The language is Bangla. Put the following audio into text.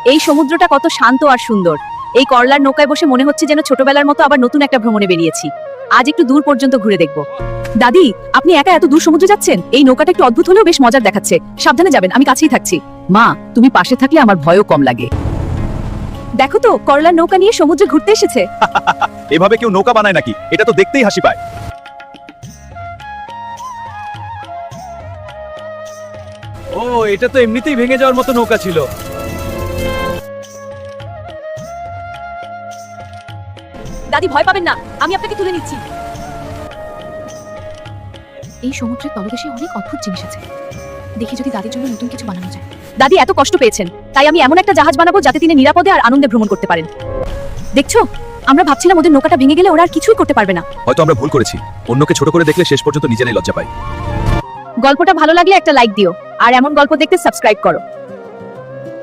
এই সমুদ্রটা কত শান্ত আর সুন্দর। এই করলার নৌকায় বসে মনে হচ্ছে যেন ছোটবেলার মতো আবার নতুন একটা ভ্রমণে বেরিয়েছি। আজ একটু দূর পর্যন্ত ঘুরে দেখব। দাদি, আপনি একা এত দূর সমুদ্রে যাচ্ছেন? এই নৌকাটা একটু অদ্ভুত হলেও বেশ মজার দেখাচ্ছে। সাবধানে যাবেন, আমি কাছেই থাকছি। মা, তুমি পাশে থাকলে আমার ভয়ও কম লাগে। দেখো তো, করলার নৌকা নিয়ে সমুদ্রে ঘুরতে এসেছে। এভাবে কেউ নৌকা বানায় নাকি? এটা তো দেখতেই হাসি পায়। ও, এটা তো এমনিতেই ভেঙে যাওয়ার মতো নৌকা ছিল। দাদি, ভয় পাবেন না, আমি আপনাকে তুলে নিচ্ছি। এই সমুদ্রের তলদেশে অনেক অদ্ভুত জিনিস আছে। দেখি যদি দাদির জন্য নতুন কিছু বানানো যায়। দাদি এত কষ্ট পেয়েছেন, তাই আমি এমন একটা জাহাজ বানাবো যাতে তিনি নিরাপদে আর আনন্দে ভ্রমণ করতে পারেন। দেখছো, আমরা ভাবছিলাম ওদের নৌকাটা ভেঙে গেলে ওরা আর কিছুই করতে পারবে না। হয়তো আমরা ভুল করেছি। অন্যকে ছোট করে দেখলে শেষ পর্যন্ত নিজেরাই লজ্জা পাই। গল্পটা ভালো লাগলে একটা লাইক দিও, আর এমন গল্প দেখতে সাবস্ক্রাইব করো।